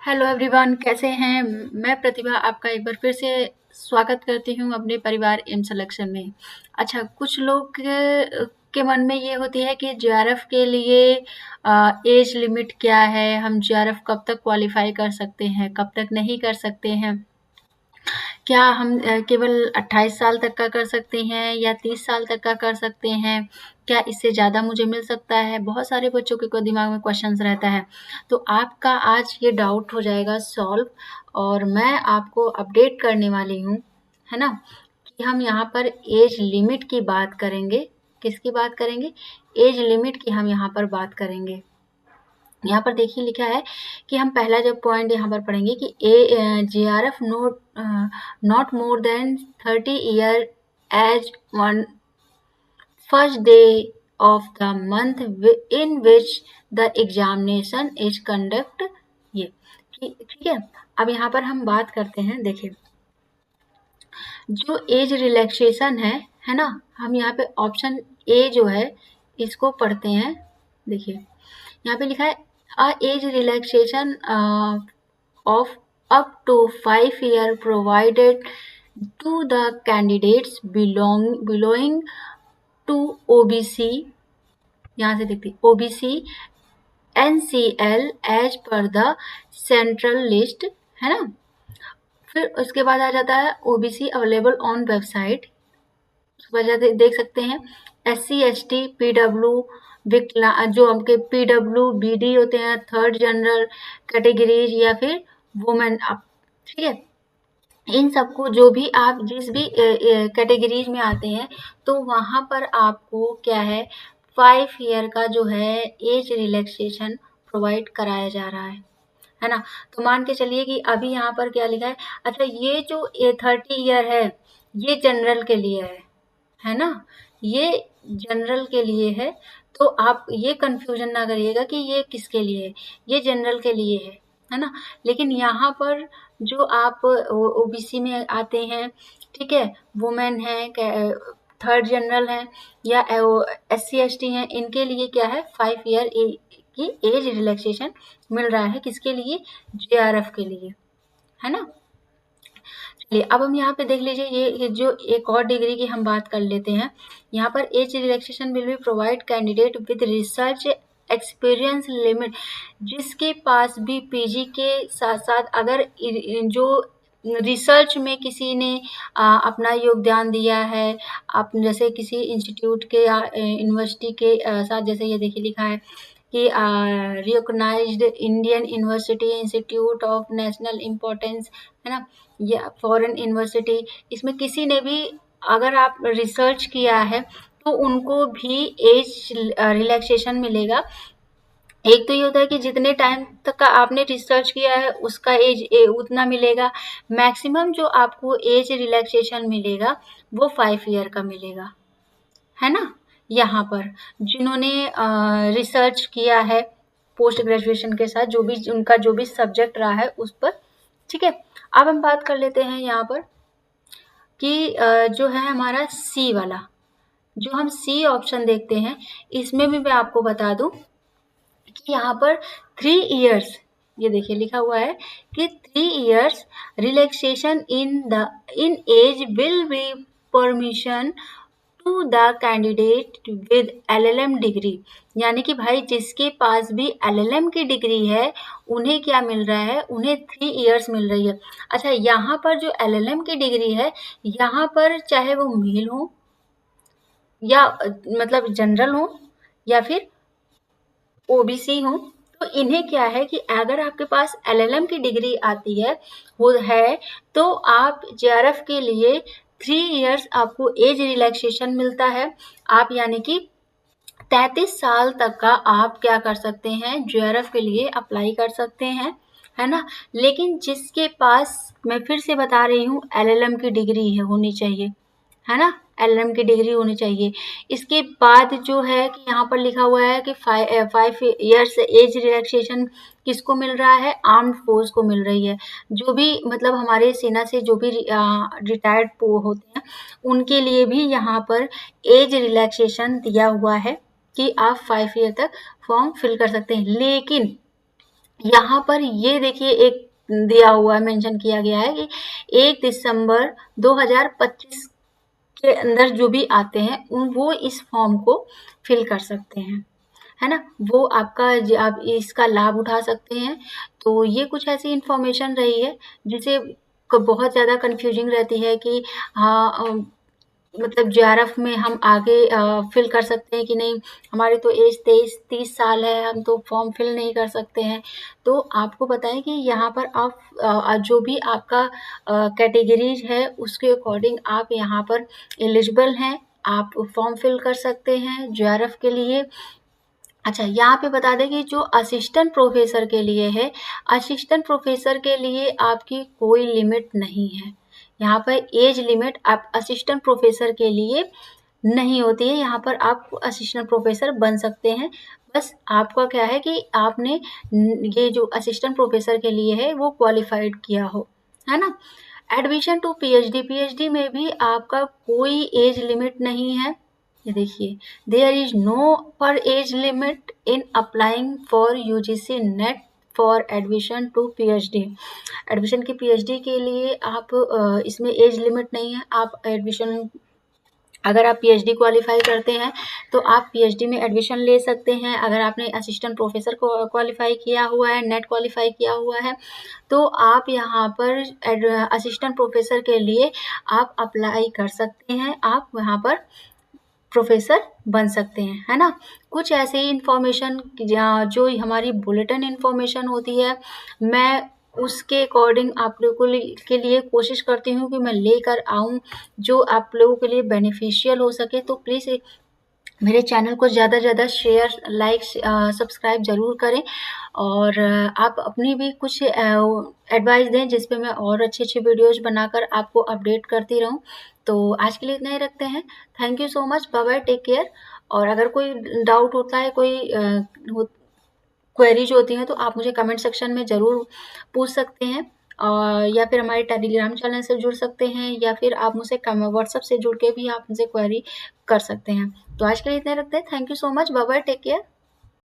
Hello everyone, कैसे हैं। मैं प्रतिभा आपका एक बार फिर से स्वागत करती हूँ अपने परिवार एम सिलेक्शन में। अच्छा, कुछ लोग के मन में ये होती है कि जेआरएफ के लिए एज लिमिट क्या है, हम जेआरएफ कब तक क्वालिफाई कर सकते हैं, कब तक नहीं कर सकते हैं, क्या हम केवल 28 साल तक का कर सकते हैं या 30 साल तक का कर सकते हैं, क्या इससे ज़्यादा मुझे मिल सकता है। बहुत सारे बच्चों के को दिमाग में क्वेश्चंस रहता है, तो आपका आज ये डाउट हो जाएगा सॉल्व। और मैं आपको अपडेट करने वाली हूँ, है ना, कि हम यहाँ पर एज लिमिट की बात करेंगे। किसकी बात करेंगे? एज लिमिट की हम यहाँ पर बात करेंगे। यहाँ पर देखिए लिखा है कि हम पहला जब पॉइंट यहाँ पर पढ़ेंगे कि JRF not more than 30 year age on first day of the month in which the examination is conduct. ये ठीक है। अब यहाँ पर हम बात करते हैं, देखिए जो एज रिलैक्सेशन है ना, हम यहाँ पे ऑप्शन ए जो है इसको पढ़ते हैं। देखिए यहाँ पे लिखा है अ age relaxation of up to 5 years provided to the candidates belonging to OBC, यहाँ से देखते OBC NCL as per the central list, है ना। फिर उसके बाद आ जाता है OBC अवेलेबल ऑन वेबसाइट, वजह देख सकते हैं। SC ST PW विकला जो हमके PW BD होते हैं, थर्ड जनरल कैटेगरीज या फिर वुमेन अप, ठीक है। इन सबको जो भी आप जिस भी कैटेगरीज में आते हैं तो वहाँ पर आपको क्या है 5 ईयर का जो है एज रिलैक्सेशन प्रोवाइड कराया जा रहा है ना। तो मान के चलिए कि अभी यहाँ पर क्या लिखा है। अच्छा, ये जो 30 ईयर है ये जनरल के लिए है ना, ये जनरल के लिए है। तो आप ये कंफ्यूजन ना करिएगा कि ये किसके लिए है, ये जनरल के लिए है ना। लेकिन यहाँ पर जो आप ओबीसी में आते हैं, ठीक है, वुमेन है, थर्ड जनरल है या SC ST हैं, इनके लिए क्या है 5 ईयर की एज रिलैक्सेशन मिल रहा है। किसके लिए? जेआरएफ के लिए, है ना। चलिए अब हम यहाँ पे देख लीजिए, ये जो एक और डिग्री की हम बात कर लेते हैं। यहाँ पर age relaxation will be provide candidate with research experience limit, जिसके पास भी पीजी के साथ साथ अगर जो रिसर्च में किसी ने अपना योगदान दिया है, आप जैसे किसी इंस्टीट्यूट के या यूनिवर्सिटी के साथ, जैसे ये देखिए लिखा है कि recognised Indian university institute of national importance, है ना, या फॉरेन यूनिवर्सिटी, इसमें किसी ने भी अगर आप रिसर्च किया है तो उनको भी एज रिलैक्सेशन मिलेगा। एक तो ये होता है कि जितने टाइम तक का आपने रिसर्च किया है उसका एज उतना मिलेगा। मैक्सिमम जो आपको एज रिलैक्सेशन मिलेगा वो 5 ईयर का मिलेगा, है ना। यहाँ पर जिन्होंने रिसर्च किया है पोस्ट ग्रेजुएशन के साथ, जो भी उनका जो भी सब्जेक्ट रहा है उस पर, ठीक है। अब हम बात कर लेते हैं यहाँ पर कि जो है हमारा सी वाला, जो हम सी ऑप्शन देखते हैं, इसमें भी मैं आपको बता दूं कि यहाँ पर 3 इयर्स, ये देखिए लिखा हुआ है कि 3 years relaxation in age will be permission to the candidate with LLM degree, यानी कि भाई जिसके पास भी LLM की डिग्री है उन्हें क्या मिल रहा है, उन्हें 3 इयर्स मिल रही है। अच्छा, यहाँ पर जो LLM की डिग्री है, यहाँ पर चाहे वो मेल हो या मतलब जनरल हो या फिर ओबीसी हो, तो इन्हें क्या है कि अगर आपके पास LLM की डिग्री आती है वो है तो आप जेआरएफ के लिए 3 इयर्स आपको एज रिलैक्सेशन मिलता है। आप यानी कि 33 साल तक का आप क्या कर सकते हैं, जेआरएफ के लिए अप्लाई कर सकते हैं, है ना। लेकिन जिसके पास, मैं फिर से बता रही हूँ, LLM की डिग्री है होनी चाहिए, है ना, LLM की डिग्री होनी चाहिए। इसके बाद जो है कि यहाँ पर लिखा हुआ है कि 5 इयर्स एज रिलैक्सेशन किसको मिल रहा है, आर्म्ड फोर्स को मिल रही है। जो भी मतलब हमारे सेना से जो भी रिटायर्ड होते हैं उनके लिए भी यहाँ पर एज रिलैक्सेशन दिया हुआ है कि आप 5 ईयर तक फॉर्म फिल कर सकते हैं। लेकिन यहाँ पर ये देखिए एक दिया हुआ है, मेंशन किया गया है कि 1 दिसंबर 2025 के अंदर जो भी आते हैं वो इस फॉर्म को फिल कर सकते हैं, है ना? वो आपका आप इसका लाभ उठा सकते हैं। तो ये कुछ ऐसी इन्फॉर्मेशन रही है जिसे बहुत ज़्यादा कंफ्यूजिंग रहती है कि हाँ मतलब जेआरएफ में हम आगे फिल कर सकते हैं कि नहीं, हमारी तो एज 23-30 साल है, हम तो फॉर्म फिल नहीं कर सकते हैं। तो आपको बताएं कि यहाँ पर आप जो भी आपका कैटेगरीज है उसके अकॉर्डिंग आप यहाँ पर एलिजिबल हैं, आप फॉर्म फिल कर सकते हैं जेआरएफ के लिए। अच्छा, यहाँ पे बता दें कि जो असिस्टेंट प्रोफेसर के लिए है, असिस्टेंट प्रोफेसर के लिए आपकी कोई लिमिट नहीं है। यहाँ पर एज लिमिट आप असिस्टेंट प्रोफेसर के लिए नहीं होती है, यहाँ पर आप असिस्टेंट प्रोफेसर बन सकते हैं। बस आपका क्या है कि आपने ये जो असिस्टेंट प्रोफेसर के लिए है वो क्वालिफाइड किया हो, है ना? एडमिशन टू पीएचडी, पीएचडी में भी आपका कोई एज लिमिट नहीं है। ये देखिए, there is no upper age limit in applying for UGC NET for admission to PhD. Admission की पीएचडी के लिए आप इसमें एज लिमिट नहीं है। आप एडमिशन अगर आप पीएचडी क्वालिफाई करते हैं तो आप पीएचडी में एडमिशन ले सकते हैं। अगर आपने असिस्टेंट प्रोफेसर को क्वालिफाई किया हुआ है, नेट क्वालिफाई किया हुआ है, तो आप यहाँ पर असिस्टेंट प्रोफेसर के लिए आप अप्लाई कर सकते हैं, आप यहाँ पर प्रोफेसर बन सकते हैं, है ना? कुछ ऐसे ही इन्फॉर्मेशन जो हमारी बुलेटिन इन्फॉर्मेशन होती है, मैं उसके अकॉर्डिंग आप लोगों के लिए कोशिश करती हूँ कि मैं लेकर आऊँ जो आप लोगों के लिए बेनिफिशियल हो सके। तो प्लीज़ मेरे चैनल को ज़्यादा से ज़्यादा शेयर, लाइक, सब्सक्राइब ज़रूर करें और आप अपनी भी कुछ एडवाइस दें जिस पे मैं और अच्छे-अच्छे वीडियोज़ बनाकर आपको अपडेट करती रहूँ। तो आज के लिए इतना ही रखते हैं। Thank you so much, bye bye, take care. और अगर कोई डाउट होता है, कोई क्वेरीज होती हैं तो आप मुझे कमेंट सेक्शन में ज़रूर पूछ सकते हैं, या फिर हमारे टेलीग्राम चैनल से जुड़ सकते हैं, या फिर आप मुझसे व्हाट्सएप से जुड़ के भी आप मुझसे क्वेरी कर सकते हैं। तो आज के लिए इतना रखते हैं। Thank you so much, bye bye, take care.